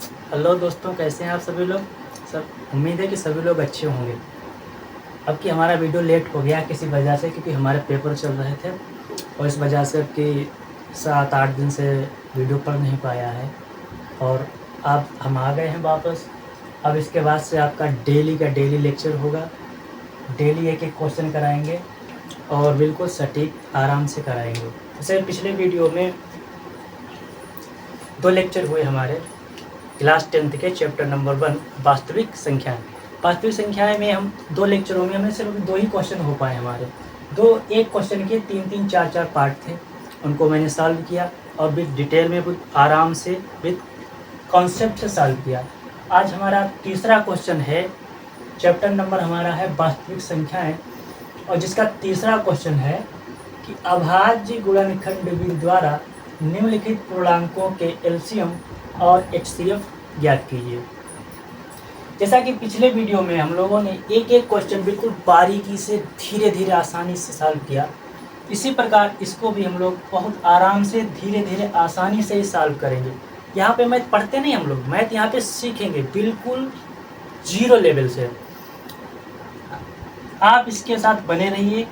Hello दोस्तों, कैसे हैं आप सभी लोग। सब उम्मीद है कि सभी लोग अच्छे होंगे। अब कि हमारा वीडियो लेट हो गया किसी वजह से, क्योंकि हमारे पेपर चल रहे थे और इस वजह से अब कि 7-8 दिन से वीडियो पढ़ नहीं पाया है। और अब हम आ गए हैं वापस। अब इसके बाद से आपका डेली का डेली लेक्चर होगा। डेली एक एक क्वेश्चन कराएंगे और बिल्कुल सटीक आराम से कराएंगे। जैसे पिछले वीडियो में 2 लेक्चर हुए हमारे क्लास 10th के चैप्टर नंबर 1 वास्तविक संख्याएं। वास्तविक संख्याएं में हम 2 लेक्चरों में हमें सिर्फ 2 ही क्वेश्चन हो पाए हमारे। एक क्वेश्चन के 3-3 4-4 पार्ट थे, उनको मैंने सॉल्व किया और विद डिटेल में विद आराम से विद कॉन्सेप्ट से सॉल्व किया। आज हमारा तीसरा क्वेश्चन है, चैप्टर नंबर हमारा है वास्तविक संख्याएं, और जिसका तीसरा क्वेश्चन है कि अभाज्य गुणनखंड विधि द्वारा निम्नलिखित पूर्णांकों के एलसीएम और एचसीएफ ज्ञात कीजिए। जैसा कि पिछले वीडियो में हम लोगों ने एक एक क्वेश्चन बिल्कुल बारीकी से धीरे धीरे आसानी से सॉल्व किया, इसी प्रकार इसको भी हम लोग बहुत आराम से धीरे धीरे आसानी से ही सॉल्व करेंगे। यहाँ पे मैथ पढ़ते नहीं हम लोग, मैथ यहाँ पे सीखेंगे बिल्कुल 0 लेवल से। आप इसके साथ बने रहिए।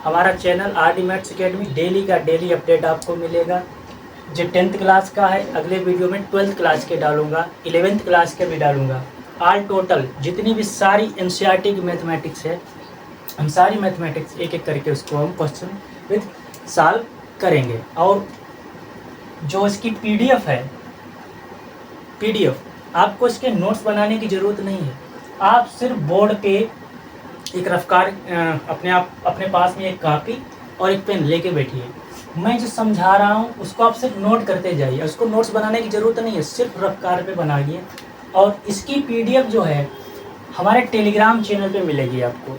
हमारा channel RD maths academy, daily का डेली अपडेट आपको मिलेगा। जो 10th क्लास का है अगले वीडियो में 12th क्लास के डालूंगा, 11th क्लास के भी डालूंगा। ऑल टोटल जितनी भी सारी NCERT की मैथमेटिक्स है, हम सारी मैथमेटिक्स एक एक करके उसको हम क्वेश्चन विद सॉल्व करेंगे। और जो इसकी PDF है, PDF आपको इसके नोट्स बनाने की ज़रूरत नहीं है। आप सिर्फ बोर्ड पे एक रफ्तार अपने पास में एक कापी और एक पेन लेके बैठिए। मैं जो समझा रहा हूँ उसको आप सिर्फ नोट करते जाइए, उसको नोट्स बनाने की ज़रूरत नहीं है, सिर्फ रफ्तार पे बनाइए। और इसकी PDF जो है हमारे टेलीग्राम चैनल पे मिलेगी आपको।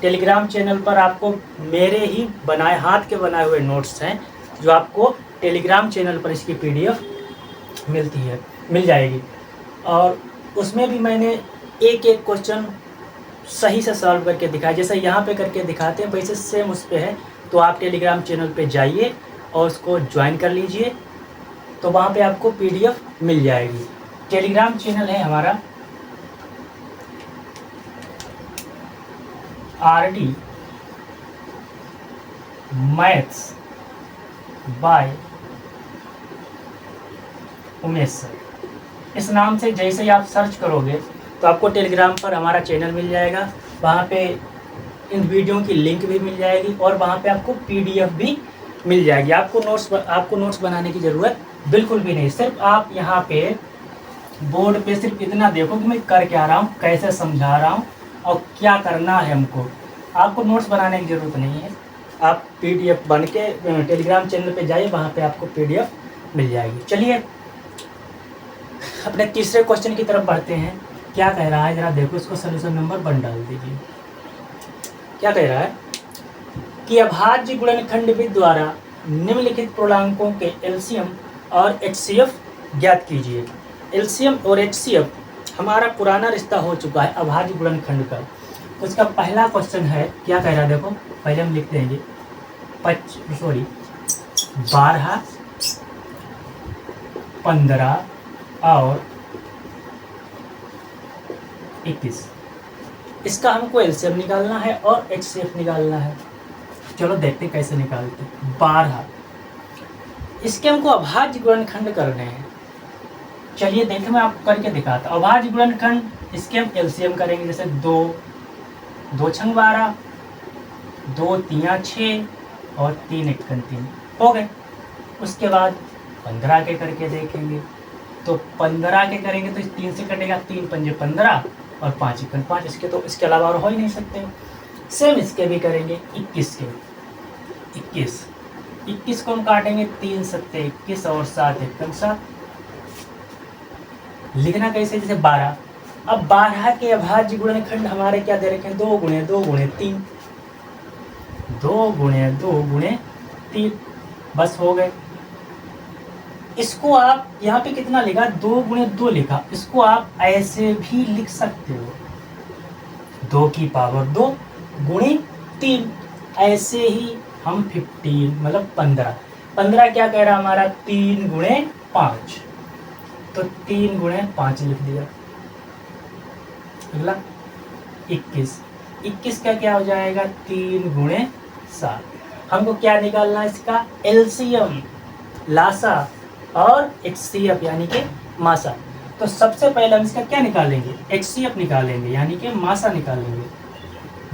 टेलीग्राम चैनल पर आपको मेरे ही बनाए हाथ के बनाए हुए नोट्स हैं जो आपको टेलीग्राम चैनल पर इसकी PDF मिल जाएगी। और उसमें भी मैंने एक एक क्वेश्चन सही से सॉल्व करके दिखाया, जैसे यहाँ पे करके दिखाते हैं वैसे सेम उस पर है। तो आप टेलीग्राम चैनल पे जाइए और उसको ज्वाइन कर लीजिए, तो वहाँ पे आपको PDF मिल जाएगी। टेलीग्राम चैनल है हमारा RD maths by Umesh sir. इस नाम से जैसे ही आप सर्च करोगे तो आपको टेलीग्राम पर हमारा चैनल मिल जाएगा। वहाँ पे इन वीडियो की लिंक भी मिल जाएगी और वहाँ पे आपको PDF भी मिल जाएगी। आपको नोट्स बनाने की ज़रूरत बिल्कुल भी नहीं। सिर्फ आप यहाँ पे बोर्ड पे सिर्फ इतना देखो कि मैं कर क्या रहा हूँ, कैसे समझा रहा हूँ और क्या करना है हमको। आपको नोट्स बनाने की ज़रूरत नहीं है। आप PDF बन के टेलीग्राम चैनल पे जाइए, वहाँ पे आपको PDF मिल जाएगी। चलिए अपने तीसरे क्वेश्चन की तरफ बढ़ते हैं। क्या कह रहा है ज़रा देखो, इसको सोल्यूशन नंबर 1 डाल दीजिए। क्या कह रहा है कि अभाज्य गुणनखंड विधि द्वारा निम्नलिखित पूर्णांकों के एलसीएम और HCF ज्ञात कीजिए। एलसीएम और HCF हमारा पुराना रिश्ता हो चुका है अभाज्य गुणनखंड का। तो इसका पहला क्वेश्चन है, क्या कह रहा है देखो, पहले हम लिख देंगे 12, 15 और 21। इसका हमको एलसीएम निकालना है और HCF निकालना है। चलो देखते कैसे निकालते। 12 इसके हमको अभाज्य गुणनखंड करने हैं। चलिए देखिए मैं आपको करके दिखाता हूँ। अभाज्य गुणनखंड इसके हम एलसीएम करेंगे, जैसे 2 छंग 12, 2 तिया 6 और 3 एकन 3 हो गए। उसके बाद 15 के करके देखेंगे, तो 15 के करेंगे तो 3 से कटेगा, 3 पंजे 15 और 5 एकन 5। इसके अलावा और हो ही नहीं सकते। सेम इसके भी करेंगे 21 के। 21 को हम काटेंगे, 3 सत्ते 21 और 7 एकन 7। लिखना कैसे, जैसे 12। अब 12 के अभाज्य गुणनखंड हमारे क्या दे रखे हैं, 2 गुणे 2 गुणे 3, 2 गुणे 2 गुणे 3, बस हो गए। इसको आप यहाँ पे कितना लिखा, 2 गुणे 2 लिखा, इसको आप ऐसे भी लिख सकते हो, 2 की पावर 2 गुणे 3। ऐसे ही हम 15 मतलब 15 क्या कह रहा हमारा, 3 गुणे 5, तो 3 गुणे 5 लिख दिया। अगला 21, 21 का क्या हो जाएगा 3 गुणे 7। हमको क्या निकालना है इसका एलसीएम, लासा और एचसीएफ यानी कि मासा। तो सबसे पहले हम इसका क्या निकालेंगे एचसीएफ निकालेंगे यानी कि मासा निकालेंगे,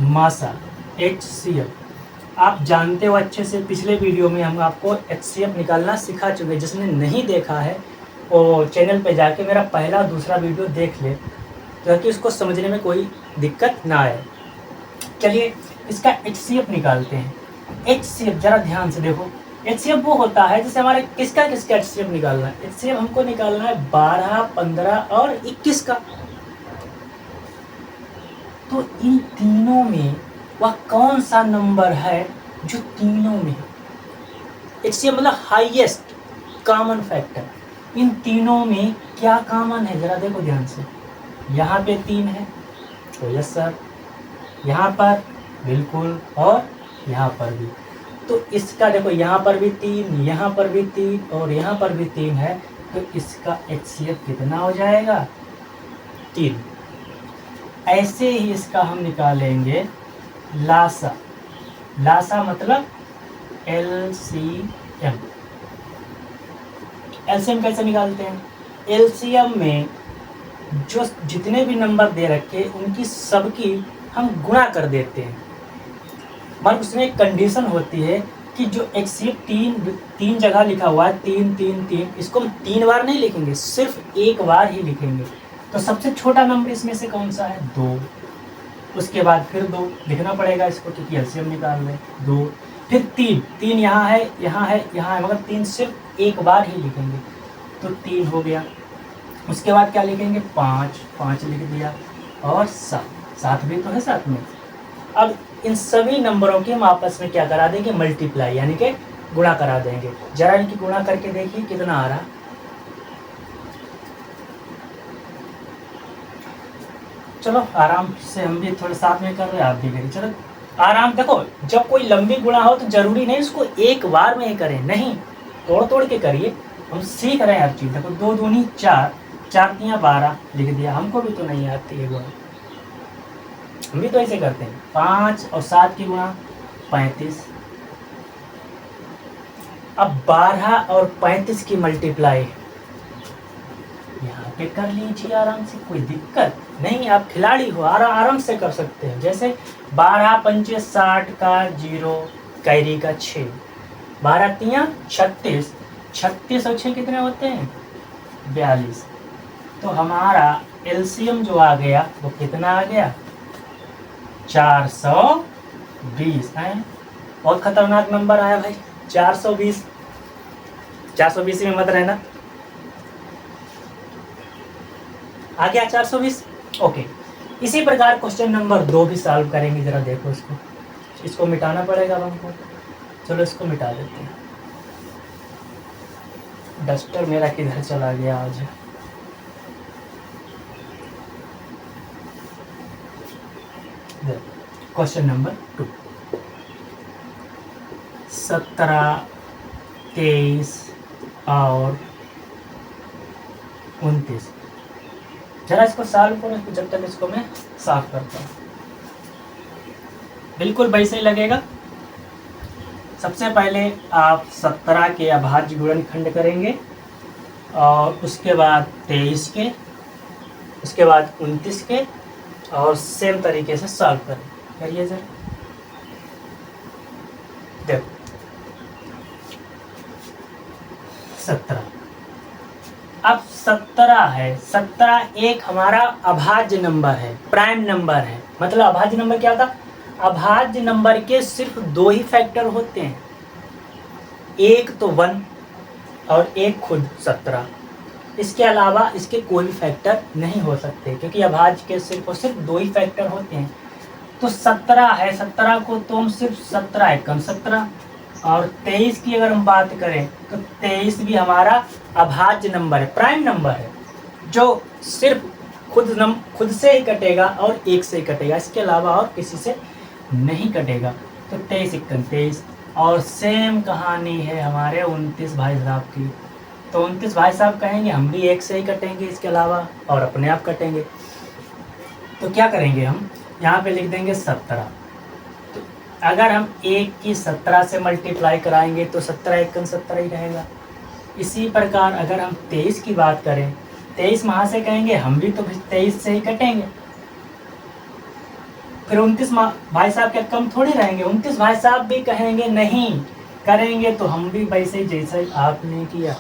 मासा एचसीएफ। आप जानते हो अच्छे से, पिछले वीडियो में हम आपको एचसीएफ निकालना सिखा चुके। जिसने नहीं देखा है वो चैनल पे जाके मेरा पहला दूसरा वीडियो देख ले, ताकि उसको समझने में कोई दिक्कत ना आए। चलिए इसका एचसीएफ निकालते हैं। एचसीएफ जरा ध्यान से देखो, एचसीएफ वो होता है जैसे हमारे किसका एचसीएफ निकालना है। एचसीएफ हमको निकालना है 12, 15 और 21 का। तो इन तीनों में वह कौन सा नंबर है जो तीनों में है। एचसीएफ मतलब हाईएस्ट कॉमन फैक्टर। इन तीनों में क्या कॉमन है जरा देखो ध्यान से। यहाँ पे 3 है तो यस सर, यहाँ पर बिल्कुल, और यहाँ पर भी। तो इसका देखो यहाँ पर भी 3, यहाँ पर भी 3 और यहाँ पर भी 3 है। तो इसका एचसीएफ कितना हो जाएगा 3। ऐसे ही इसका हम निकालेंगे लासा, लासा मतलब एलसीएम। एलसीएम कैसे निकालते हैं, एलसीएम में जो जितने भी नंबर दे रखे उनकी सबकी हम गुणा कर देते हैं। मगर उसमें एक कंडीशन होती है कि जो एचसीएफ तीन जगह लिखा हुआ है 3 3 3, इसको हम 3 बार नहीं लिखेंगे, सिर्फ एक बार ही लिखेंगे। तो सबसे छोटा नंबर इसमें से कौन सा है 2, उसके बाद फिर 2 लिखना पड़ेगा इसको क्योंकि एलसीएम निकाल रहे 2, फिर 3 यहाँ है यहाँ है यहाँ है, मगर 3 सिर्फ एक बार ही लिखेंगे तो 3 हो गया। उसके बाद क्या लिखेंगे 5 लिख दिया, और 7 भी तो है साथ में। अब इन सभी नंबरों के हम आपस में क्या करा देंगे मल्टीप्लाई यानी कि गुणा करा देंगे। जरा इनकी गुणा करके देखिए कितना आ रहा। चलो आराम से, हम भी थोड़े साथ में कर रहे हैं आप भी करिए। चलो आराम, देखो जब कोई लंबी गुणा हो तो जरूरी नहीं उसको एक बार में ही करें, नहीं तोड़ के करिए। हम सीख रहे हैं हर चीज़। देखो 2 दूनी 4, 4 तियाँ 12 लिख दिया। हमको भी तो नहीं आती है गुणा, हम भी तो ऐसे करते हैं। 5 और 7 की गुणा 35। अब 12 और 35 की मल्टीप्लाई यहाँ पे कर लीजिए आराम से, कोई दिक्कत नहीं। आप खिलाड़ी हो, आराम से कर सकते हैं। जैसे 12 पंचे 60 का 0, कैरी का 6, 12 तियाँ 36, 36 और 6 कितने होते हैं 42। तो हमारा एलसीएम जो आ गया वो कितना आ गया 420 है। बहुत खतरनाक नंबर आया भाई 420। 420 में मत रहना, आ गया 420। ओके, इसी प्रकार क्वेश्चन नंबर 2 भी सॉल्व करेंगे। जरा देखो इसको मिटाना पड़ेगा हमको। चलो इसको मिटा देते हैं। डस्टर मेरा किधर चला गया आज। क्वेश्चन नंबर 2, 17, 23 और 29। जरा इसको सॉल्व करो जब तक इसको मैं साफ करता हूँ। बिल्कुल वैसे ही लगेगा। सबसे पहले आप 17 के अभाज्य गुणनखंड करेंगे और उसके बाद 23 के, उसके बाद 29 के, और सेम तरीके से सॉल्व करिए सर। देखो 17, अब 17 है, 17 एक हमारा अभाज्य नंबर है, प्राइम नंबर है। मतलब अभाज्य नंबर क्या होता है, अभाज्य नंबर के सिर्फ 2 ही फैक्टर होते हैं, एक तो 1 और एक खुद 17। इसके अलावा इसके कोई भी फैक्टर नहीं हो सकते क्योंकि अभाज्य के सिर्फ और सिर्फ 2 ही फैक्टर होते हैं। तो 17 है, 17 को तो हम सिर्फ 17 एकम 17, और 23 की अगर हम बात करें तो 23 भी हमारा अभाज्य नंबर है, प्राइम नंबर है, जो सिर्फ खुद से ही कटेगा और 1 से ही कटेगा, इसके अलावा और किसी से नहीं कटेगा। तो 23 एकम 23। और सेम कहानी है हमारे 29 भाई साहब की। तो 29 भाई साहब कहेंगे हम भी 1 से ही कटेंगे इसके अलावा, और अपने आप कटेंगे। तो क्या करेंगे हम, यहाँ पे लिख देंगे 17। तो अगर हम 1 की 17 से मल्टीप्लाई कराएंगे तो 17 एकन 17 ही रहेगा। इसी प्रकार अगर हम 23 की बात करें, 23 वहाँ से कहेंगे हम भी तो 23 से ही कटेंगे। फिर 29 भाई साहब क्या कम थोड़ी रहेंगे, 29 भाई साहब भी कहेंगे नहीं करेंगे, तो हम भी वैसे जैसा आपने किया,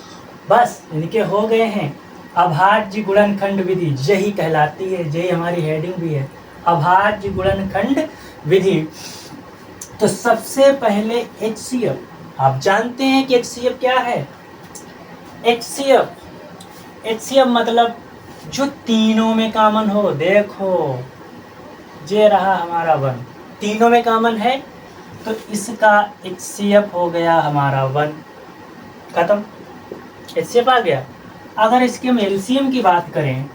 बस इनके हो गए हैं। अभाज्य गुणनखंड विधि यही कहलाती है, यही हमारी हेडिंग भी है, अभाज्य गुणनखंड विधि। तो सबसे पहले HCF, आप जानते हैं कि HCF क्या है। HCF मतलब जो तीनों में कॉमन हो। देखो ये रहा हमारा 1, तीनों में कॉमन है, तो इसका HCF हो गया हमारा 1, खत्म, HCF आ गया। अगर इसके हम LCM की बात करें,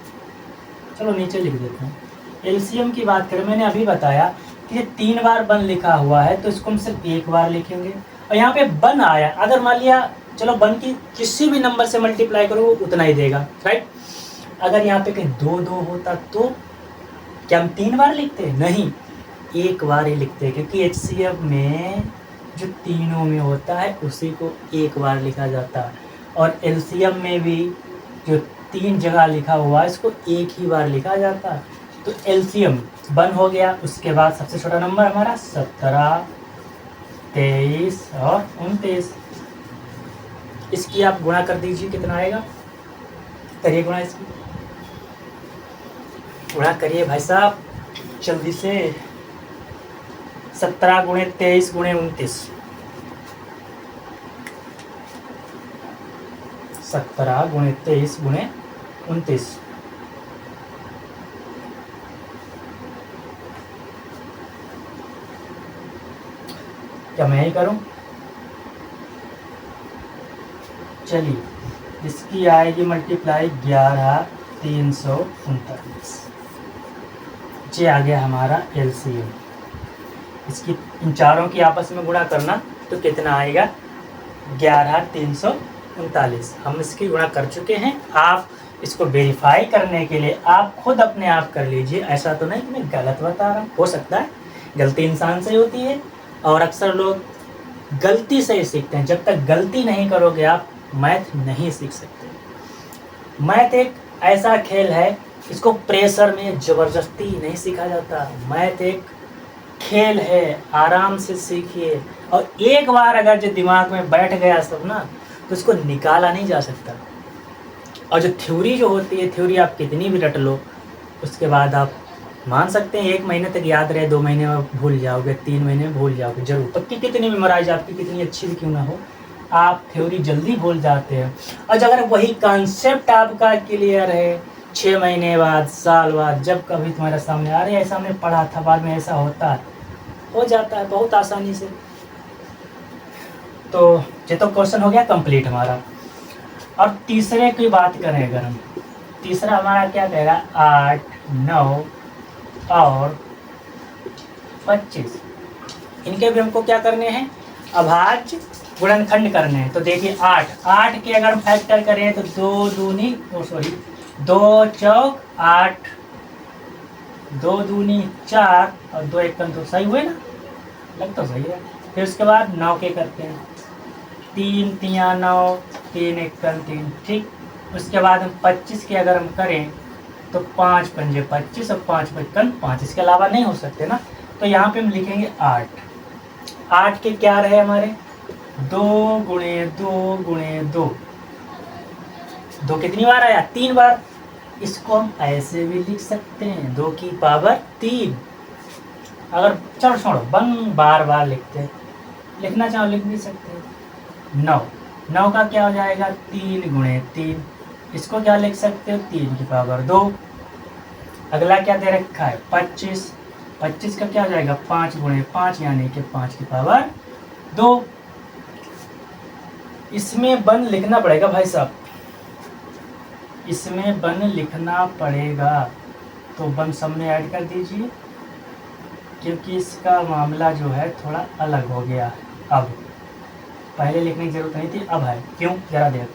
चलो नीचे लिख देते हैं, LCM की बात करें, मैंने अभी बताया कि ये 3 बार 1 लिखा हुआ है, तो इसको हम सिर्फ 1 बार लिखेंगे। और यहाँ पे 1 आया, अगर मान लिया चलो 1 की किसी भी नंबर से मल्टीप्लाई करो वो उतना ही देगा, राइट। अगर यहाँ पे कहीं 2 होता तो क्या हम 3 बार लिखते? नहीं, 1 बार ही लिखते, क्योंकि HCF में जो तीनों में होता है उसी को 1 बार लिखा जाता है। और LCM में भी जो 3 जगह लिखा हुआ है इसको 1 ही बार लिखा जाता है। तो LCM 1 हो गया। उसके बाद सबसे छोटा नंबर हमारा 17, 23 और 29। इसकी आप गुणा कर दीजिए, कितना आएगा, करिए गुणा, इसकी गुणा करिए भाई साहब जल्दी से। 17 गुणे 23 गुणे 29, 17 गुणे 23 गुणे 29, क्या मैं ही करूं? चलिए, इसकी आएगी मल्टीप्लाई 11,339। ये आ गया हमारा LCM। इसकी इन चारों की आपस में गुणा करना तो कितना आएगा, 11,339। हम इसकी गुणा कर चुके हैं। आप इसको वेरीफाई करने के लिए आप खुद अपने आप कर लीजिए, ऐसा तो नहीं कि मैं गलत बता रहा हूँ। हो सकता है गलती इंसान से होती है, और अक्सर लोग गलती से ही सीखते हैं। जब तक गलती नहीं करोगे आप मैथ नहीं सीख सकते। मैथ एक ऐसा खेल है, इसको प्रेशर में ज़बरदस्ती नहीं सीखा जाता। मैथ एक खेल है, आराम से सीखिए। और एक बार अगर जो दिमाग में बैठ गया सब ना, तो इसको निकाला नहीं जा सकता। और जो थ्योरी जो होती है, थ्योरी आप कितनी भी रट लो, उसके बाद आप मान सकते हैं 1 महीने तक याद रहे, 2 महीने में भूल जाओगे, 3 महीने में भूल जाओगे जरूर। तब की कितनी मेमोराइज आपकी कितनी अच्छी भी क्यों ना हो, आप थ्योरी जल्दी भूल जाते हैं। और अगर वही कॉन्सेप्ट आपका क्लियर है 6 महीने बाद, साल बाद, जब कभी तुम्हारे सामने आ रहे हैं, ऐसा हमने पढ़ा था, बाद में ऐसा होता है, हो जाता है बहुत आसानी से। तो ये तो क्वेश्चन हो गया कंप्लीट हमारा। और तीसरे की बात करें अगर हम, तीसरा हमारा क्या कहेगा, 8, 9 और 25। इनके भी हमको क्या करने हैं, अभाज्य गुणनखंड करने हैं। तो देखिए 8 के अगर हम फैक्टर करें तो 2 चौक 8, 2 दूनी 4 और 2 एकम तो सही हुए ना, लग तो सही है। फिर उसके बाद 9 के करते हैं, 3 तिया 9, 3 एकम 3, ठीक। उसके बाद हम 25 के अगर हम करें तो 5 पंजे 25 और 5 पचपन 5, इसके अलावा नहीं हो सकते ना। तो यहाँ पे हम लिखेंगे 8 के क्या रहे हमारे, 2 गुणे 2 गुणे 2, 2 कितनी बार आया, 3 बार। इसको हम ऐसे भी लिख सकते हैं 2 की पावर 3। अगर चलो छोड़ो, बार बार लिखते, लिखना चाहो लिख भी सकते हैं। 9 का क्या हो जाएगा, 3 गुणे 3, इसको क्या लिख सकते हो, 3 की पावर 2। अगला क्या दे रखा है, 25 का क्या हो जाएगा, 5 गुणे 5 यानी कि 5 की पावर 2। इसमें 1 लिखना पड़ेगा भाई साहब, इसमें 1 लिखना पड़ेगा। तो 1 सब में ऐड कर दीजिए, क्योंकि इसका मामला जो है थोड़ा अलग हो गया। अब पहले लिखने की जरूरत नहीं थी, अब है, क्यों जरा देख।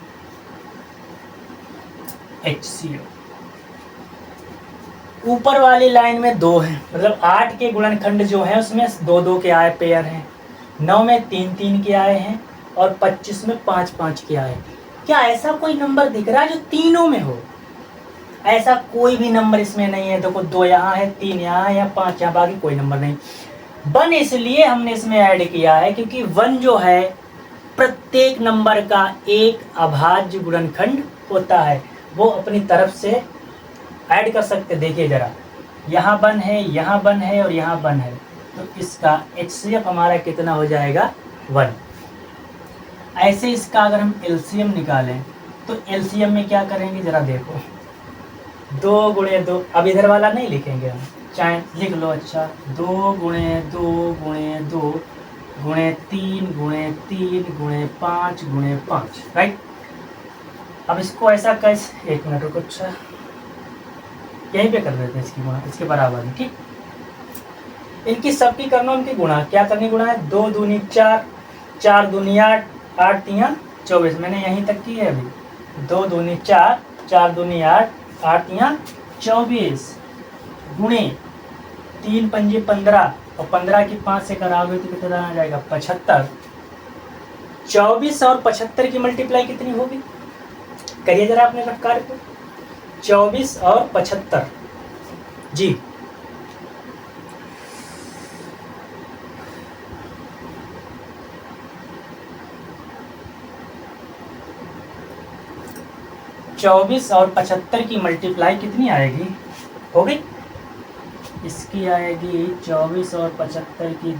HCl। ऊपर वाली लाइन में 2 है, मतलब 8 के गुणनखंड जो है उसमें 2-2 के आए पेयर हैं, 9 में 3-3 के आए हैं और 25 में 5-5 के आए। क्या ऐसा कोई नंबर दिख रहा है जो तीनों में हो? ऐसा कोई भी नंबर इसमें नहीं है। देखो 2 यहाँ है, 3 यहाँ है या 5 यहाँ, बाकी कोई नंबर नहीं। 1 इसलिए हमने इसमें ऐड किया है क्योंकि 1 जो है प्रत्येक नंबर का एक अभाज्य गुणनखंड होता है, वो अपनी तरफ से ऐड कर सकते। देखिए जरा, यहाँ 1 है, यहाँ 1 है और यहाँ 1 है, तो इसका HCF हमारा कितना हो जाएगा? 1। ऐसे इसका अगर हम LCM निकालें तो LCM में क्या करेंगे जरा देखो, 2 गुणे 2, अब इधर वाला नहीं लिखेंगे हम, चाहे लिख लो। अच्छा, 2 गुणे 2 गुणे 2 गुणे 3 गुणे 3 गुणे 5 गुणे 5, राइट। अब इसको ऐसा कैसे, 1 मिनट रुको, अच्छा यहीं पे कर देते हैं इसकी गुणा, इसके बराबर है, ठीक। इनकी सबकी करना, उनकी गुणा क्या करनी, गुणा है। 2 दूनी 4, 4 दूनी 8, 8 तियां 24, मैंने यहीं तक की है अभी। 2 दूनी 4, 4 दूनी 8, 8 तियां 24 गुणे 3 पंजे 15 और 15 की 5 से कराओगे तो कितना आ जाएगा? 75। 24 और 75 की मल्टीप्लाई कितनी होगी? करिए जरा अपने कार्य को। 24 और 75 जी, चौबीस और 75 की मल्टीप्लाई कितनी आएगी? होगी इसकी आएगी 24 और 75 की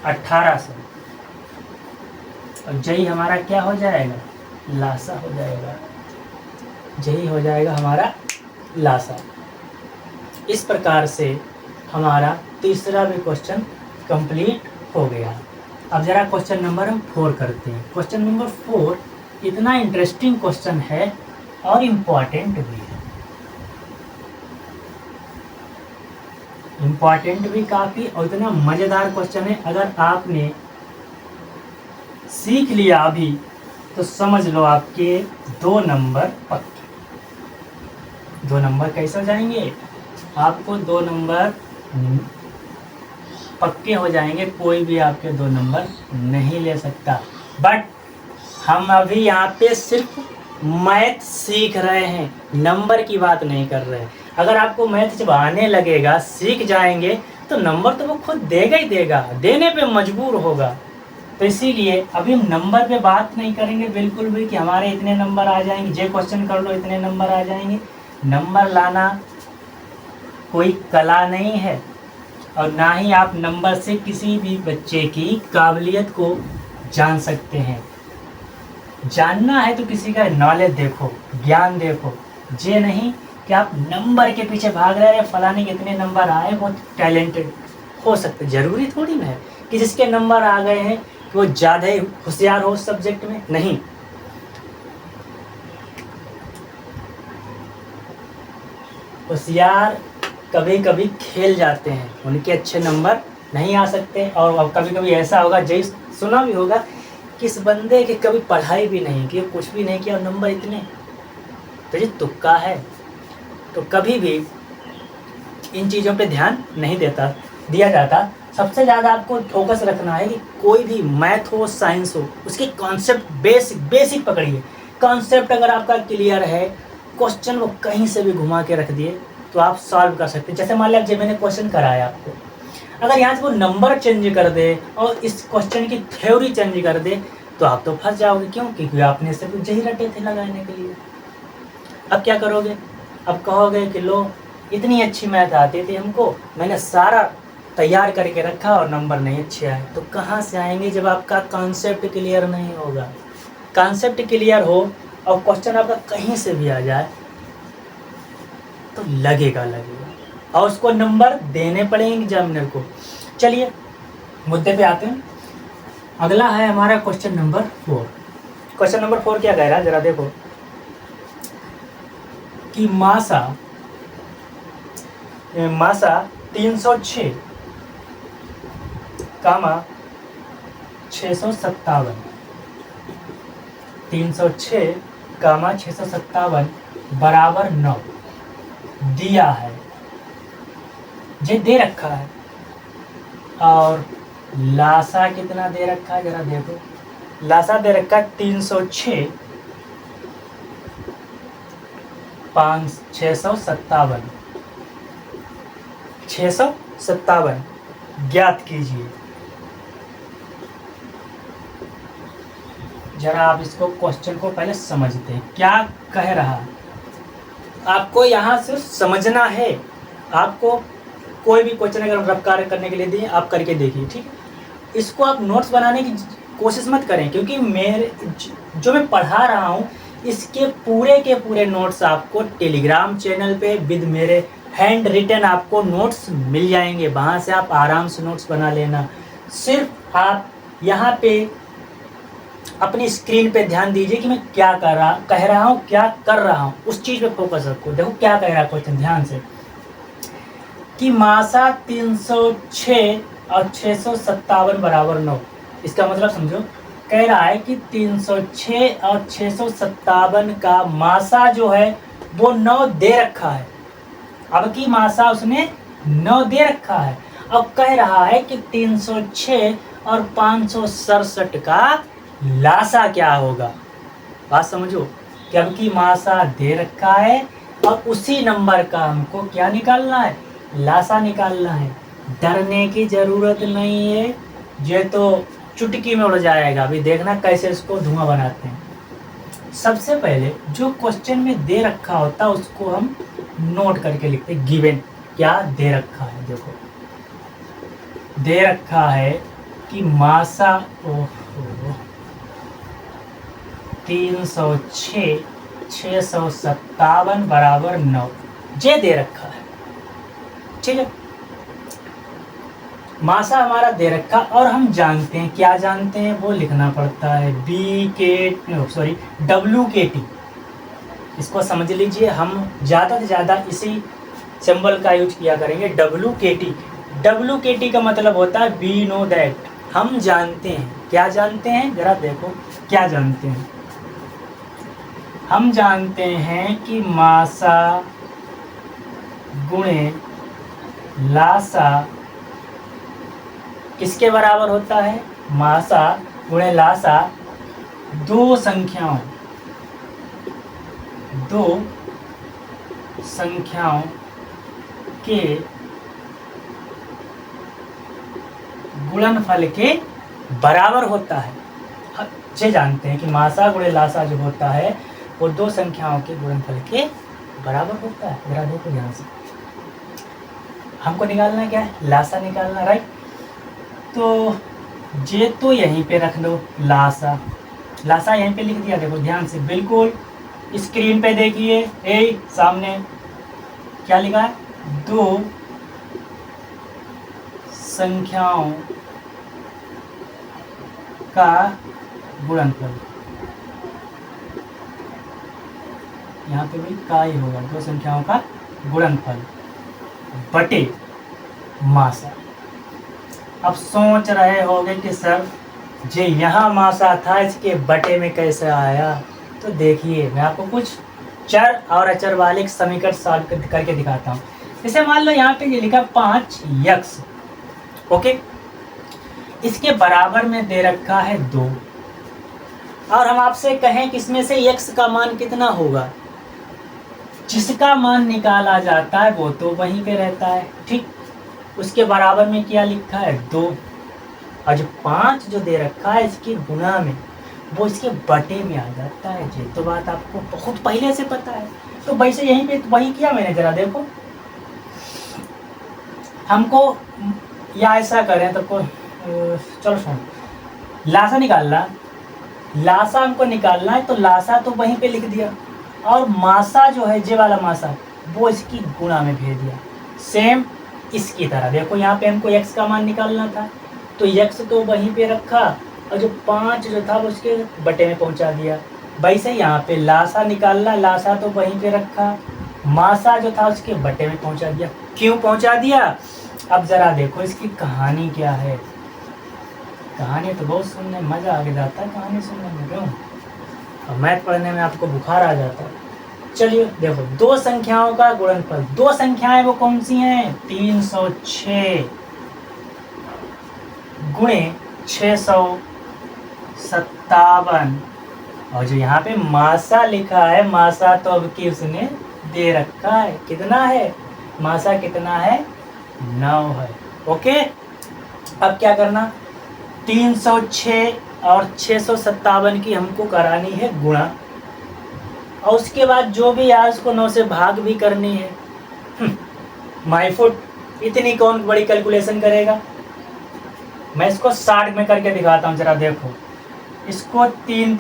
1800, और जई हमारा क्या हो जाएगा? लासा हो जाएगा। जई हो जाएगा हमारा लासा। इस प्रकार से हमारा तीसरा भी क्वेश्चन कंप्लीट हो गया। अब जरा क्वेश्चन नंबर हम 4 करते हैं। क्वेश्चन नंबर 4 इतना इंटरेस्टिंग क्वेश्चन है और इम्पॉर्टेंट भी है। इम्पॉर्टेंट भी काफ़ी और इतना मज़ेदार क्वेश्चन है। अगर आपने सीख लिया अभी तो समझ लो आपके 2 नंबर पक्के। 2 नंबर कैसे हो जाएंगे? आपको 2 नंबर पक्के हो जाएंगे, कोई भी आपके 2 नंबर नहीं ले सकता। बट हम अभी यहाँ पे सिर्फ मैथ सीख रहे हैं, नंबर की बात नहीं कर रहे हैं। अगर आपको मैथ जब आने लगेगा, सीख जाएंगे, तो नंबर तो वो खुद देगा ही देगा, देने पे मजबूर होगा। तो इसीलिए अभी हम नंबर पे बात नहीं करेंगे बिल्कुल भी कि हमारे इतने नंबर आ जाएंगे, ये क्वेश्चन कर लो इतने नंबर आ जाएंगे। नंबर लाना कोई कला नहीं है और ना ही आप नंबर से किसी भी बच्चे की काबिलियत को जान सकते हैं। जानना है तो किसी का नॉलेज देखो, ज्ञान देखो, ये नहीं कि आप नंबर के पीछे भाग रहे हैं। फलाने के इतने नंबर आए, बहुत टैलेंटेड हो सकते, जरूरी थोड़ी ना है कि जिसके नंबर आ गए हैं कि वो ज़्यादा ही होशियार हो उस सब्जेक्ट में, नहीं। होशियार कभी कभी खेल जाते हैं, उनके अच्छे नंबर नहीं आ सकते। और कभी कभी ऐसा होगा, जैसे सुना भी होगा, किस बंदे के कभी पढ़ाई भी नहीं की, कुछ भी नहीं किया और नंबर इतने, तो ये तुक्का है। तो कभी भी इन चीज़ों पे ध्यान नहीं दिया जाता। सबसे ज़्यादा आपको फोकस रखना है कि कोई भी मैथ हो, साइंस हो, उसके कॉन्सेप्ट बेसिक पकड़िए। कॉन्सेप्ट अगर आपका क्लियर है, क्वेश्चन वो कहीं से भी घुमा के रख दिए तो आप सॉल्व कर सकते हैं। जैसे मान लिया जब मैंने क्वेश्चन कराया आपको, अगर यहाँ से वो नंबर चेंज कर दे और इस क्वेश्चन की थ्योरी चेंज कर दे तो आप तो फंस जाओगे। क्यों? क्योंकि आपने सिर्फ यही रटे थे लगाने के लिए। अब क्या करोगे? अब कहोगे कि लो इतनी अच्छी मैथ आती थी हमको, मैंने सारा तैयार करके रखा और नंबर नहीं अच्छे आए। तो कहाँ से आएंगे जब आपका कॉन्सेप्ट क्लियर नहीं होगा। कॉन्सेप्ट क्लियर हो और क्वेश्चन आपका कहीं से भी आ जाए तो लगेगा और उसको नंबर देने पड़ेंगे एग्जामिनर को। चलिए मुद्दे पे आते हैं। अगला है हमारा क्वेश्चन नंबर 4। क्वेश्चन नंबर 4 क्या कह रहा है जरा देखो कि मासा 306 कामा 657, 306 गामा 657 बराबर 9 दिया है, ये दे रखा है। और लासा कितना दे रखा है जरा देखो, लासा दे रखा है 306 657 657 ज्ञात कीजिए। जरा आप इसको क्वेश्चन को पहले समझते हैं क्या कह रहा है। आपको यहाँ सिर्फ समझना है। आपको कोई भी क्वेश्चन अगर हम रफ कार्य करने के लिए दिए आप करके देखिए, ठीक है। इसको आप नोट्स बनाने की कोशिश मत करें, क्योंकि मेरे जो मैं पढ़ा रहा हूँ इसके पूरे के पूरे नोट्स आपको टेलीग्राम चैनल पे विद मेरे हैंड रिटन आपको नोट्स मिल जाएंगे। वहाँ से आप आराम से नोट्स बना लेना। सिर्फ आप यहाँ पे अपनी स्क्रीन पे ध्यान दीजिए कि मैं क्या कह रहा हूँ, क्या कर रहा हूँ, उस चीज़ पे फोकस रखो। देखो क्या कह रहा है क्वेश्चन, ध्यान से, कि मासा 306 और 657 बराबर 9। इसका मतलब समझो, कह रहा है कि 306 और 657 का मासा जो है वो 9 दे रखा है। अब की मासा उसने 9 दे रखा है। अब कह रहा है कि 306 और 567 का लासा क्या होगा। बात समझो कि अब की मासा दे रखा है और उसी नंबर का हमको क्या निकालना है, लासा निकालना है। डरने की जरूरत नहीं है, ये तो चुटकी में उड़ जाएगा। अभी देखना कैसे इसको धुआं बनाते हैं। सबसे पहले जो क्वेश्चन में दे रखा होता है उसको हम नोट करके लिखते हैं। गिवन क्या दे रखा है, देखो दे रखा है कि मासा 306 657 बराबर 9 जे दे रखा है, ठीक है। मासा हमारा दे रखा और हम जानते हैं, क्या जानते हैं वो लिखना पड़ता है, WKT। इसको समझ लीजिए, हम ज़्यादा से ज़्यादा इसी सिंबल का यूज किया करेंगे, WKT। WKT का मतलब होता है वी नो दैट, हम जानते हैं। क्या जानते हैं जरा देखो, क्या जानते हैं, हम जानते हैं कि मासा गुणे लासा किसके बराबर होता है, मासा गुणे लासा दो संख्याओं के गुणनफल के बराबर होता है। अब ये जानते हैं कि मासा गुणे लासा जो होता है वो दो संख्याओं के गुणनफल के बराबर होता है। जरा देखो ध्यान से, हमको निकालना क्या है, लासा निकालना, राइट। तो जे तो यहीं पे रख लो, लासा यहीं पे लिख दिया। देखो ध्यान से, बिल्कुल स्क्रीन पे देखिए, सामने क्या लिखा है, दो संख्याओं का गुणनफल। यहाँ पे भी का ही होगा, दो संख्याओं का गुणनफल बटे मासा। अब सोच रहे होंगे कि सर जे यहाँ मासा था इसके बटे में कैसे आया। तो देखिए मैं आपको कुछ चर और अचर वाले एक समीकरण सॉल्व करके दिखाता हूँ। जैसे मान लो यहाँ पे ये लिखा 5x, ओके, इसके बराबर में दे रखा है 2, और हम आपसे कहें कि इसमें से x का मान कितना होगा, जिसका मान निकाला जाता है वो तो वहीं पे रहता है, ठीक। उसके बराबर में क्या लिखा है, 2, और जो 5 जो दे रखा है इसके गुणा में वो इसके बटे में आ जाता है। ये तो बात आपको बहुत पहले से पता है। तो वैसे यहीं पे वही किया मैंने, जरा देखो हमको, या ऐसा करें तो चलो सुन, लासा निकालना, लासा हमको निकालना है तो लासा तो वहीं पे लिख दिया, और मासा जो है जे वाला मासा वो इसकी गुणा में भेज दिया। सेम इसकी तरह देखो, यहाँ पे हमको x का मान निकालना था तो x तो वहीं पे रखा, और जो 5 जो था वो उसके बटे में पहुंचा दिया। वैसे यहाँ पे लासा निकालना, लासा तो वहीं पे रखा, मासा जो था उसके बटे में पहुंचा दिया। क्यों पहुंचा दिया, अब जरा देखो इसकी कहानी क्या है। कहानी तो बहुत सुनने मजा आ जाता है, कहानी सुनने में क्यों। और मैथ पढ़ने में आपको बुखार आ जाता है। चलिए देखो, दो संख्याओं का गुणनफल, दो संख्याएं वो कौन सी हैं? 306 गुणे 657, और जो यहाँ पे मासा लिखा है, मासा तो अब की उसने दे रखा है, कितना है मासा, कितना है? 9 है। ओके, अब क्या करना, 306 और 657 की हमको करानी है गुणा, और उसके बाद जो भी यार उसको 9 से भाग भी करनी है। माय फुट, इतनी कौन बड़ी कैलकुलेशन करेगा। मैं इसको 60 में करके दिखाता हूँ, जरा देखो। इसको 3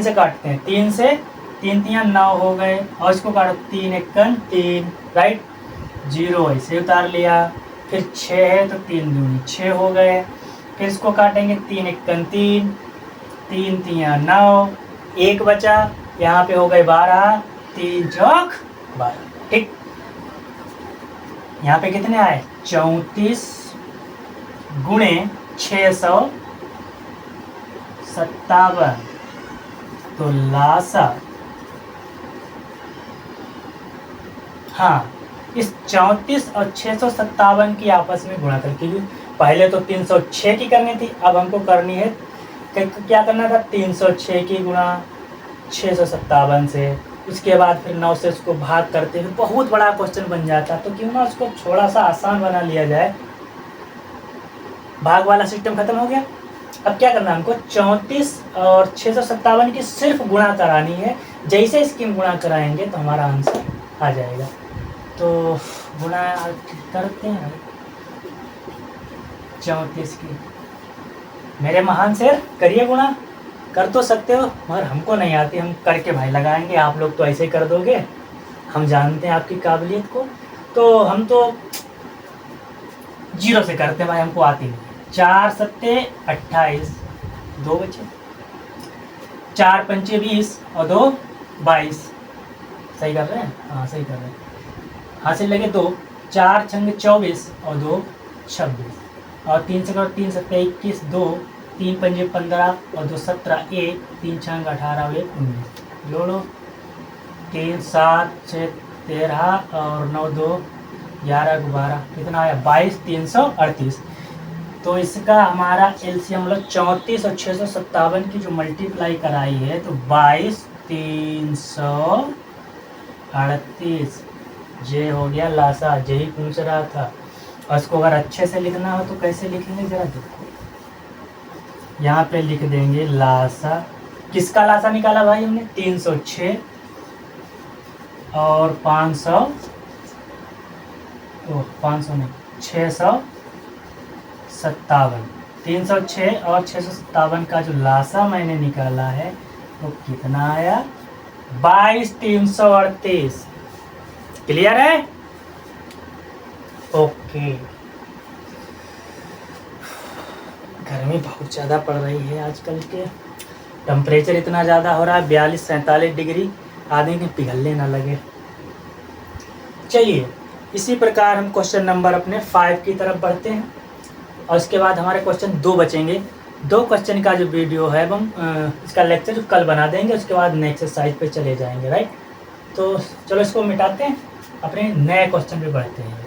से काटते हैं, 3 से 3 9 हो गए, और इसको काटो 3 एकन 3, राइट, 0 ऐसे उतार लिया। फिर 6 है तो 3 दूनी 6 हो गए। फिर इसको काटेंगे 3 एकन 3, 3 9, 1 बचा, यहाँ पे हो गए 12, 3 चौक 12, ठीक। यहाँ पे कितने आए? 34 गुणे 657, तो लासा, हाँ, इस 34 और 657 की आपस में गुणा करके, पहले तो 306 की करनी थी, अब हमको करनी है, क्या करना था, 306 की गुणा 657 से, उसके बाद फिर 9 से उसको भाग करते हुए बहुत बड़ा क्वेश्चन बन जाता, तो क्यों ना उसको थोड़ा सा आसान बना लिया जाए। भाग वाला सिस्टम खत्म हो गया। अब क्या करना है हमको, 34 और 657 की सिर्फ गुणा करानी है। जैसे इसकी गुणा कराएंगे तो हमारा आंसर आ जाएगा। तो गुणा करते हैं 34 की, मेरे महान शेर, करिए गुणा। कर तो सकते हो मगर हमको नहीं आती, हम करके भाई लगाएंगे, आप लोग तो ऐसे ही कर दोगे, हम जानते हैं आपकी काबिलियत को, तो हम तो 0 से करते हैं भाई, हमको आती नहीं। 4 सत्ते 28, 2 बचे, 4 पंचे 20 और 2 22, सही कर रहे हैं? हाँ सही कर रहे हैं, हासिल लगे 2, 4 छंग 24 और 2 26, और 3 से करो 3 सत्ते 21, 2 3 पंजे 15 और 2 17, 1 3 छंग 18 और 1 19, जोड़ो 3 7 6 13 और 9 2 11 12, कितना आया? 22 338। तो इसका हमारा एलसीएम हम लोग 34 और 657 की जो मल्टीप्लाई कराई है, तो 22 338 जे हो गया लासा, जे ही पूछ रहा था। और इसको अगर अच्छे से लिखना हो तो कैसे लिखेंगे, जरा देखो, यहाँ पे लिख देंगे लासा। किसका लासा निकाला भाई हमने? 306 और 500 नहीं, 657। 306 और 657 का जो लासा मैंने निकाला है वो कितना आया? 22 338। क्लियर है? ओके। गर्मी बहुत ज़्यादा पड़ रही है आजकल के, टेम्परेचर इतना ज़्यादा हो रहा है, 42-47 डिग्री, आदमी के पिघलने ना लगे। चलिए, इसी प्रकार हम क्वेश्चन नंबर अपने 5 की तरफ बढ़ते हैं, और उसके बाद हमारे क्वेश्चन 2 बचेंगे। 2 क्वेश्चन का जो वीडियो है हम इसका लेक्चर कल बना देंगे, उसके बाद नेक्स्ट एक्सरसाइज पे चले जाएंगे, राइट। तो चलो इसको मिटाते हैं, अपने नए क्वेश्चन पे बढ़ते हैं।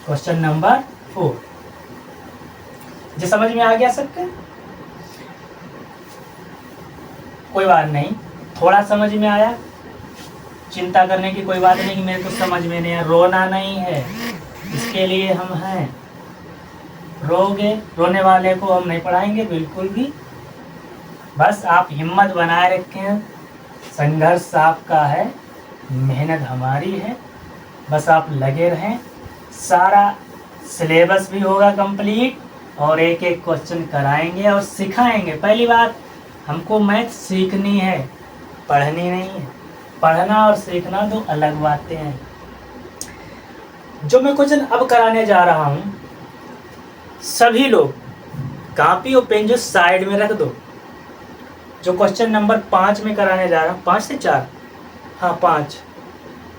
क्वेश्चन नंबर 4, जो समझ में आ गया सबके? कोई बात नहीं, थोड़ा समझ में आया, चिंता करने की कोई बात नहीं कि मेरे को समझ में नहीं है, रोना नहीं है, इसके लिए हम हैं। रोने वाले को हम नहीं पढ़ाएंगे बिल्कुल भी, बस आप हिम्मत बनाए रखें, संघर्ष आपका है, मेहनत हमारी है, बस आप लगे रहें। सारा सिलेबस भी होगा कंप्लीट, और एक एक क्वेश्चन कराएंगे और सिखाएंगे। पहली बात, हमको मैथ सीखनी है, पढ़नी नहीं है। पढ़ना और सीखना दो अलग बातें हैं। जो मैं क्वेश्चन अब कराने जा रहा हूँ, सभी लोग कॉपी और पेन जो साइड में रख दो। जो क्वेश्चन नंबर 5 में कराने जा रहा हूँ, 5 से 4, हाँ 5,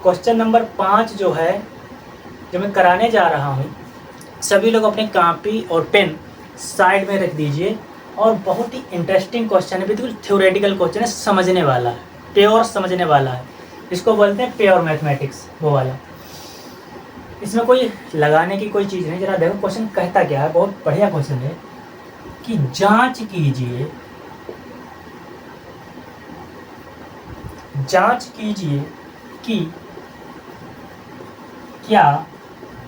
क्वेश्चन नंबर 5 जो है, जो मैं कराने जा रहा हूँ, सभी लोग अपने कॉपी और पेन साइड में रख दीजिए, और बहुत ही इंटरेस्टिंग क्वेश्चन है, बिल्कुल थ्योरेटिकल क्वेश्चन है, समझने वाला है, प्योर समझने वाला है। इसको बोलते हैं प्योर मैथमेटिक्स, वो वाला। इसमें कोई लगाने की कोई चीज़ नहीं। जरा देखो क्वेश्चन कहता क्या है, बहुत बढ़िया क्वेश्चन है कि जांच कीजिए कि क्या किसी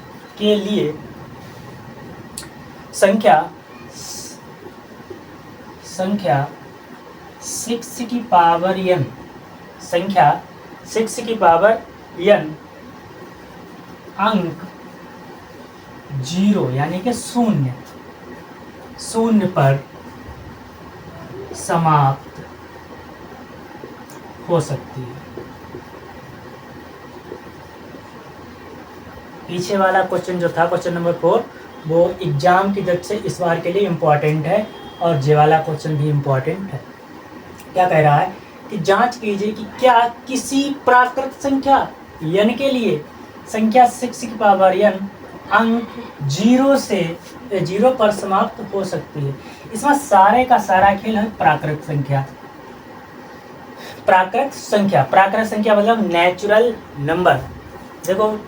प्राकृत संख्या n के लिए संख्या 6 की पावर n अंक 0 यानी कि शून्य पर समाप्त हो सकती है। पीछे वाला क्वेश्चन जो था, क्वेश्चन नंबर 4, वो एग्जाम की दृष्टि से इस बार के लिए इम्पॉर्टेंट है, और ये वाला क्वेश्चन भी इम्पॉर्टेंट है। क्या कह रहा है कि जांच कीजिए कि क्या किसी प्राकृत संख्या n के लिए संख्या 6 की पावर n अंक 0 पर समाप्त हो सकती है। इसमें सारे का सारा खेल है प्राकृत संख्या मतलब नेचुरल नंबर। देखो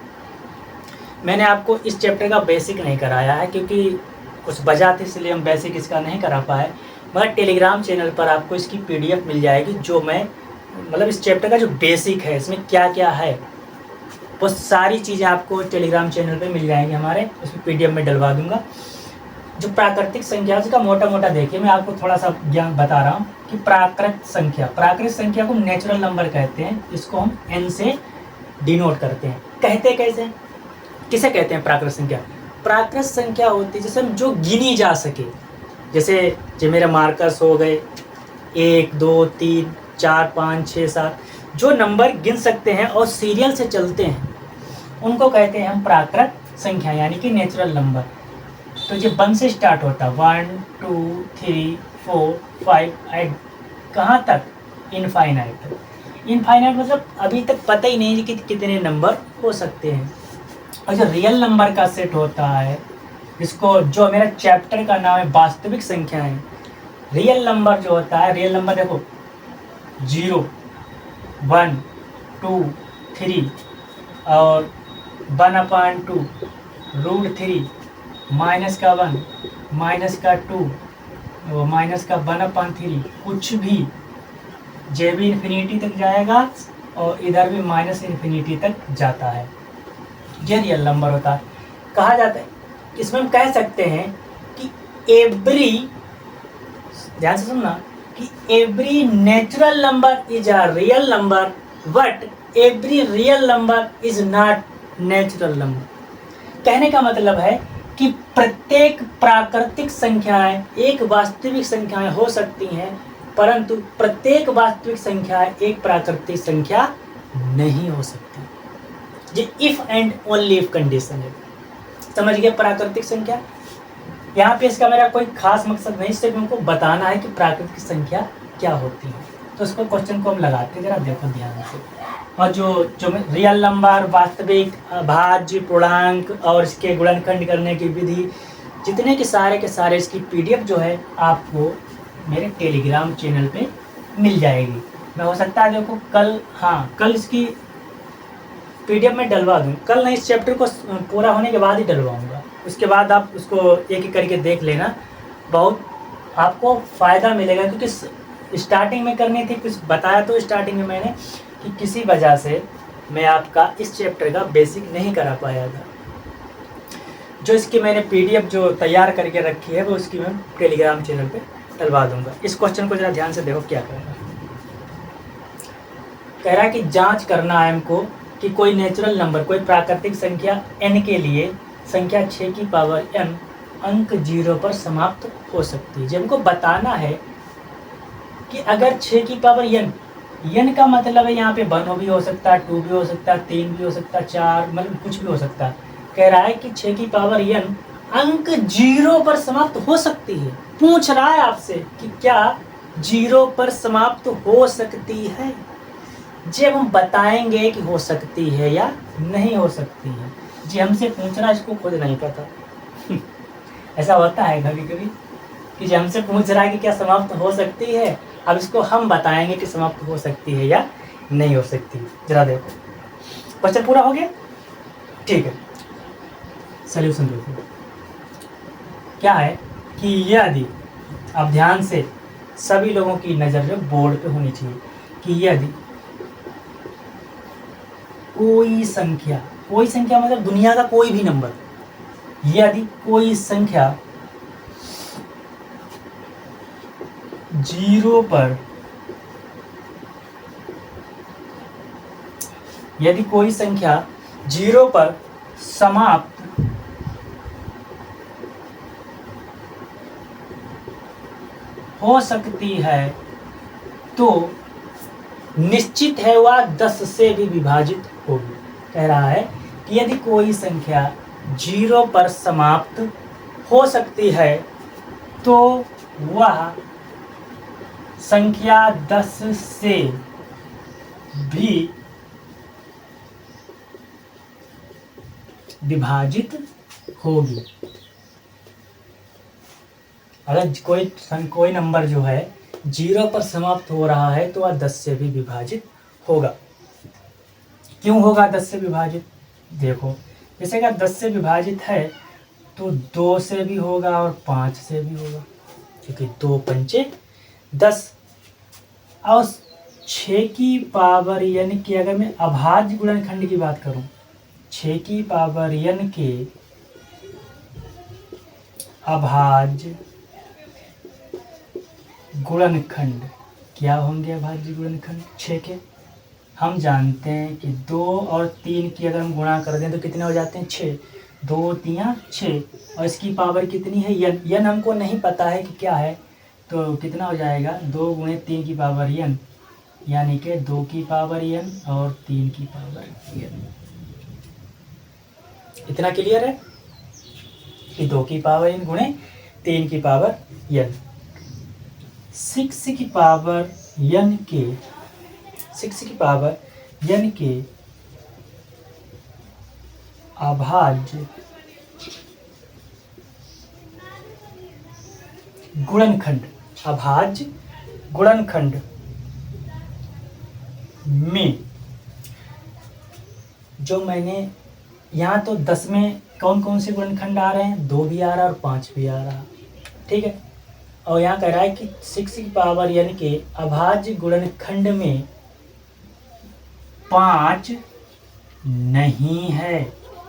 मैंने आपको इस चैप्टर का बेसिक नहीं कराया है क्योंकि कुछ वजह थी, इसलिए हम बेसिक इसका नहीं करा पाए, मगर टेलीग्राम चैनल पर आपको इसकी PDF मिल जाएगी, जो मैं मतलब इस चैप्टर का जो बेसिक है, इसमें क्या क्या है, वो सारी चीज़ें आपको टेलीग्राम चैनल पे मिल जाएंगी हमारे, उसमें PDF में डलवा दूंगा। जो प्राकृतिक संख्या उसका मोटा देखिए, मैं आपको थोड़ा सा ज्ञान बता रहा हूँ कि प्राकृत संख्या को नेचुरल नंबर कहते हैं। इसको हम n से डिनोट करते हैं। कहते किसे कहते हैं प्राकृत संख्या? प्राकृत संख्या होती है जैसे जो गिनी जा सके, जैसे जो मेरे मार्कर्स हो गए 1 2 3 4 5 6 7, जो नंबर गिन सकते हैं और सीरियल से चलते हैं, उनको कहते हैं हम प्राकृत संख्या यानी कि नेचुरल नंबर। तो ये 1 से स्टार्ट होता है, 1 2 3 4 5 8, कहाँ तक? इनफाइनाइट मतलब अभी तक पता ही नहीं कि कितने नंबर हो सकते हैं। और जो रियल नंबर का सेट होता है, जिसको जो मेरा चैप्टर का नाम है वास्तविक संख्याएं, रियल नंबर जो होता है, रियल नंबर देखो 0 1 2 3 और 1/2 √3 माइनस का 1 माइनस का 2 माइनस का 1/3, कुछ भी जे भी इन्फिनिटी तक जाएगा और इधर भी माइनस इन्फिनिटी तक जाता है, ये रियल नंबर होता है। कहा जाता है, इसमें हम कह सकते हैं कि ध्यान से सुनना, कि every natural number is a real number but every real number is not natural number. कहने का मतलब है कि प्रत्येक प्राकृतिक संख्याएं एक वास्तविक संख्याएं हो सकती हैं, परंतु प्रत्येक वास्तविक संख्या एक प्राकृतिक संख्या नहीं हो सकती। ये if and only if condition है। समझ गए प्राकृतिक संख्या? यहाँ पे इसका मेरा कोई खास मकसद नहीं, सिर्फ उनको बताना है कि प्राकृतिक संख्या क्या होती है। तो इसको क्वेश्चन को हम लगाते हैं, जरा देखो ध्यान से। और जो रियल नंबर, वास्तविक, भाज्य, पूर्णांक और इसके गुणनखंड करने की विधि, जितने के सारे इसकी PDF जो है आपको मेरे टेलीग्राम चैनल पे मिल जाएगी। मैं हो सकता है देखो कल इसकी PDF में डलवा दूँ, कल नहीं, इस चैप्टर को पूरा होने के बाद ही डलवाऊँगा। उसके बाद आप उसको एक करके देख लेना, बहुत आपको फ़ायदा मिलेगा। क्योंकि स्टार्टिंग में करनी थी, कुछ बताया तो स्टार्टिंग में मैंने कि किसी वजह से मैं आपका इस चैप्टर का बेसिक नहीं करा पाया था। जो इसकी मैंने PDF जो तैयार करके रखी है, वो उसकी मैं टेलीग्राम चैनल पे डलवा दूँगा। इस क्वेश्चन को ज़रा ध्यान से देखो क्या कह रहा है। कह रहा है कि जाँच करना है हमको कि कोई नेचुरल नंबर, कोई प्राकृतिक संख्या n के लिए संख्या 6 की पावर n अंक 0 पर समाप्त हो सकती है। जब हमको बताना है कि अगर 6 की पावर n का मतलब है यहाँ पे 1 भी हो सकता है, 2 भी हो सकता है, 3 भी हो सकता है, 4, मतलब कुछ भी हो सकता है। कह रहा है कि 6 की पावर n अंक 0 पर समाप्त हो सकती है। पूछ रहा है आपसे कि क्या 0 पर समाप्त हो सकती है। जब हम बताएंगे कि हो सकती है या नहीं हो सकती है। जी हमसे पूछ रहा है, इसको खुद नहीं पता। ऐसा होता है कभी कभी कि जो हमसे पूछ रहा है कि क्या समाप्त हो सकती है, अब इसको हम बताएंगे कि समाप्त हो सकती है या नहीं हो सकती। जरा देखो, क्वेश्चन पूरा हो गया, ठीक है। सॉल्यूशन देखो क्या है कि यदि, अब ध्यान से सभी लोगों की नज़र जो बोर्ड पे होनी चाहिए, कि यदि कोई संख्या मतलब दुनिया का कोई भी नंबर, यदि कोई संख्या 0 पर, यदि कोई संख्या 0 पर समाप्त हो सकती है तो निश्चित है वह 10 से भी विभाजित होगी। कह रहा है कि यदि कोई संख्या 0 पर समाप्त हो सकती है तो वह संख्या 10 से भी विभाजित होगी। अगर कोई नंबर जो है 0 पर समाप्त हो रहा है तो वह 10 से भी विभाजित होगा। क्यों होगा 10 से विभाजित? देखो, जैसे अगर 10 से विभाजित है तो 2 से भी होगा और 5 से भी होगा, क्योंकि 2 पंचे 10। और 6 की पावर n की अगर मैं अभाज्य गुणनखंड की बात करूं, 6 की पावर n के अभाज्य गुणनखंड क्या होंगे? अभाज्य गुणनखंड 6 के हम जानते हैं कि 2 और 3 की अगर हम गुणा कर दें तो कितने हो जाते हैं? 6। 2 3 6, और इसकी पावर कितनी है? n हमको नहीं पता है कि क्या है, तो कितना हो जाएगा? 2 गुणे 3 की पावर n, यानी कि 2 की पावर n और 3 की पावर n। इतना क्लियर है कि 2 की पावर n गुणे 3 की पावर n। 6 की पावर n के 6 की पावर n के अभाज्य गुणनखंड, अभाज्य गुणनखंड में जो मैंने यहाँ, तो 10 में कौन कौन से गुणनखंड आ रहे हैं? 2 भी आ रहा है और 5 भी आ रहा, ठीक है। और यहाँ कह रहा है कि 6 की पावर n के अभाज्य गुणनखंड में 5 नहीं है।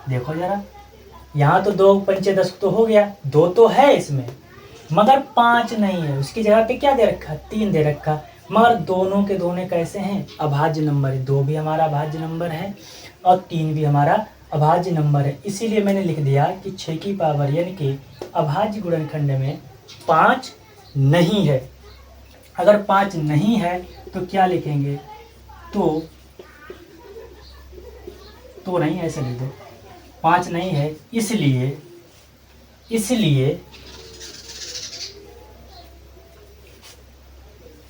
देखो जरा, यहाँ तो 2 पंचे 10 तो हो गया, 2 तो है इसमें, मगर 5 नहीं है। उसकी जगह पे क्या दे रखा? 3 दे रखा। मगर दोनों के दोनों कैसे हैं? अभाज्य नंबर है। 2 भी हमारा अभाज्य नंबर है और 3 भी हमारा अभाज्य नंबर है। इसीलिए मैंने लिख दिया कि 6 की पावर n के अभाज्य गुणनखंड में 5 नहीं है। अगर 5 नहीं है तो क्या लिखेंगे? तो नहीं, ऐसे लिख दो, 5 नहीं है, इसलिए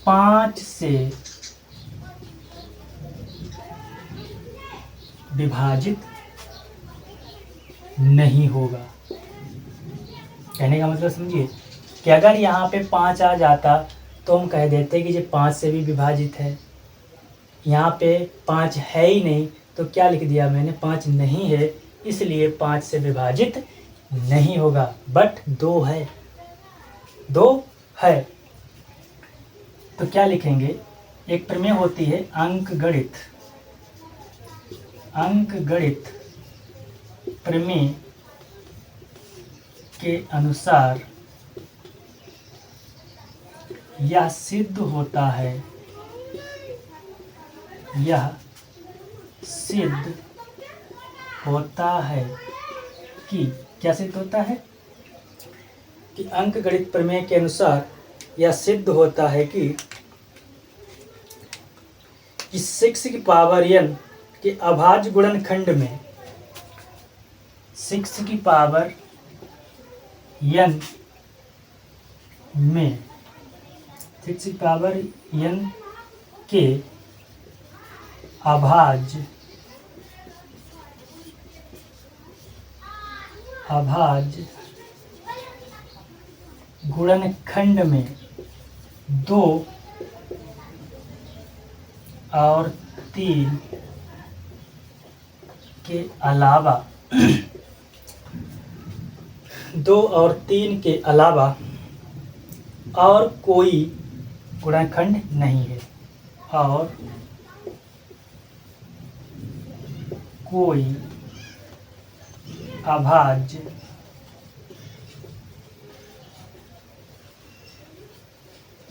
5 से विभाजित नहीं होगा। कहने का मतलब समझिए कि अगर यहाँ पे 5 आ जाता तो हम कह देते कि ये 5 से भी विभाजित है। यहाँ पे 5 है ही नहीं, तो क्या लिख दिया मैंने? 5 नहीं है, इसलिए 5 से विभाजित नहीं होगा। बट 2 है, 2 है, तो क्या लिखेंगे? एक प्रमेय होती है अंकगणित प्रमेय के अनुसार यह सिद्ध होता है, कि क्या सिद्ध होता है? कि अंकगणित प्रमेय के अनुसार यह सिद्ध होता है कि 6 की पावर n के अभाज्य गुणनखंड में 6 की पावर n में 6 की पावर n के अभाज्य गुणनखंड में 2 और 3 के अलावा 2 और 3 के अलावा और कोई गुणनखंड नहीं है, और कोई अभाज्य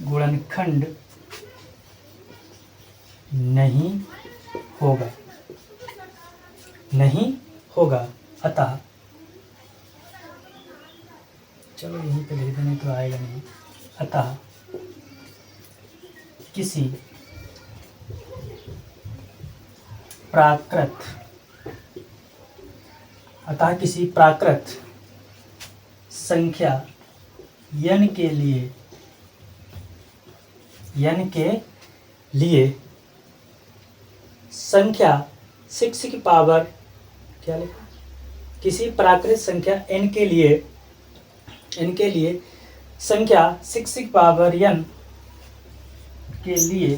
गुणनखंड नहीं होगा। अतः चलो यहीं पे लिख देने तो आएगा नहीं। अतः किसी प्राकृत संख्या n के लिए संख्या 6 की पावर क्या लिखा, किसी प्राकृत संख्या n के लिए संख्या 6 की पावर n के लिए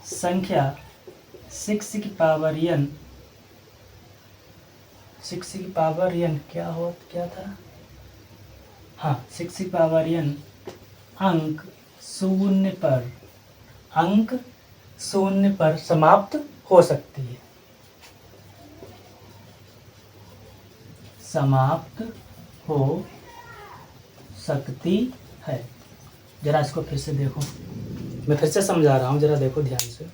संख्या 6 की पावर n क्या था, हाँ 6 की पावर n अंक शून्य पर समाप्त हो सकती है। जरा इसको फिर से देखो, मैं फिर से समझा रहा हूँ, जरा देखो ध्यान से।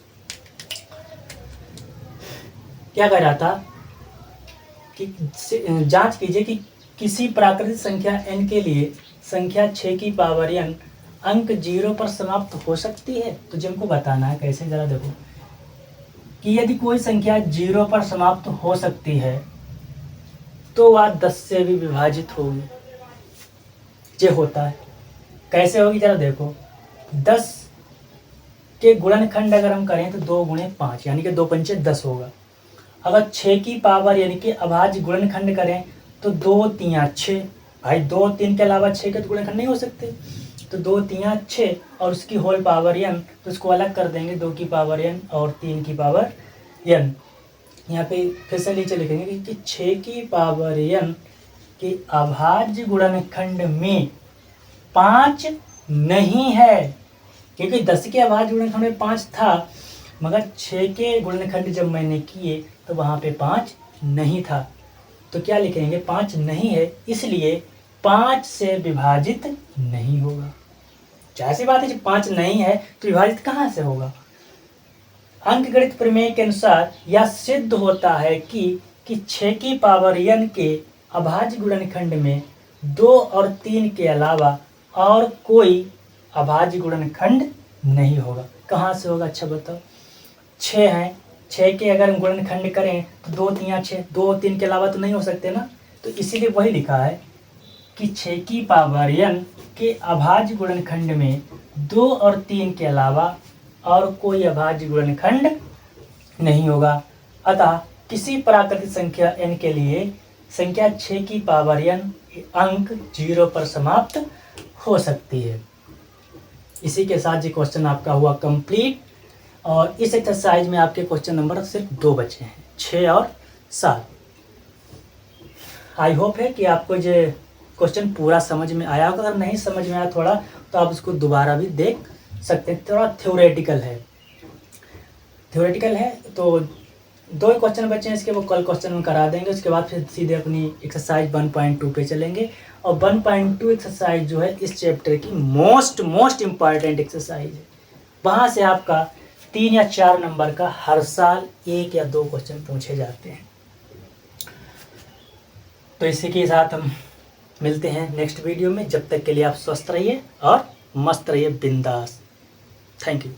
क्या कह रहा था कि जांच कीजिए कि किसी प्राकृतिक संख्या n के लिए संख्या 6 की पावर n अंक 0 पर समाप्त हो सकती है। तो जिनको बताना है कैसे, जरा देखो कि यदि कोई संख्या 0 पर समाप्त हो सकती है तो वह 10 से भी विभाजित होगी। ये होता है, कैसे होगी जरा देखो। 10 के गुणनखंड अगर हम करें तो 2 गुणे 5 यानी कि 2 पंचे 10 होगा। अगर 6 की पावर यानी कि अभाज्य गुणनखंड करें तो 2 3 6, भाई 2 3 के अलावा 6 के तो गुणनखंड नहीं हो सकते, तो 2 3 6 और उसकी होल पावर n, तो इसको अलग कर देंगे, 2 की पावर n और 3 की पावर n। यहाँ पे फिर से नीचे लिखेंगे कि 6 की पावर n के अभाज्य गुणनखंड में 5 नहीं है, क्योंकि 10 के अभाज्य गुणनखंड में 5 था, मगर 6 के गुणनखंड जब मैंने किए तो वहाँ पे 5 नहीं था। तो क्या लिखेंगे, 5 नहीं है, इसलिए 5 से विभाजित नहीं होगा। ऐसी बात है, जब 5 नहीं है तो विभाजित कहाँ से होगा। अंकगणित प्रमेय के अनुसार यह सिद्ध होता है कि 6 की पावर n के अभाज्य गुणनखंड में 2 और 3 के अलावा और कोई अभाज्य गुणनखंड नहीं होगा। कहाँ से होगा, अच्छा बताओ। 6 है, 6 के अगर हम गुणनखंड करें तो 2 3 6, 2 3 के अलावा तो नहीं हो सकते ना, तो इसीलिए वही लिखा है कि 6 की पावर n के अभाज्य गुणनखंड में 2 और 3 के अलावा और कोई अभाज्य गुणनखंड नहीं होगा। अतः किसी प्राकृतिक संख्या n के लिए संख्या 6 की पावर n अंक 0 पर समाप्त हो सकती है। इसी के साथ ये क्वेश्चन आपका हुआ कंप्लीट, और इस एक्सरसाइज में आपके क्वेश्चन नंबर सिर्फ 2 बचे हैं, 6 और 7। आई होप है कि आपको ये क्वेश्चन पूरा समझ में आया होगा। अगर नहीं समझ में आया थोड़ा तो आप उसको दोबारा भी देख सकते हैं। थोड़ा थ्योरेटिकल है, तो 2 क्वेश्चन बचे हैं इसके, वो कल क्वेश्चन हम करा देंगे। उसके बाद फिर सीधे अपनी एक्सरसाइज 1.2 पे चलेंगे। और 1.2 एक्सरसाइज जो है इस चैप्टर की मोस्ट इम्पॉर्टेंट एक्सरसाइज है। वहाँ से आपका 3 या 4 नंबर का हर साल 1 या 2 क्वेश्चन पूछे जाते हैं। तो इसी के साथ हम मिलते हैं नेक्स्ट वीडियो में। जब तक के लिए आप स्वस्थ रहिए और मस्त रहिए, बिंदास। Thank you.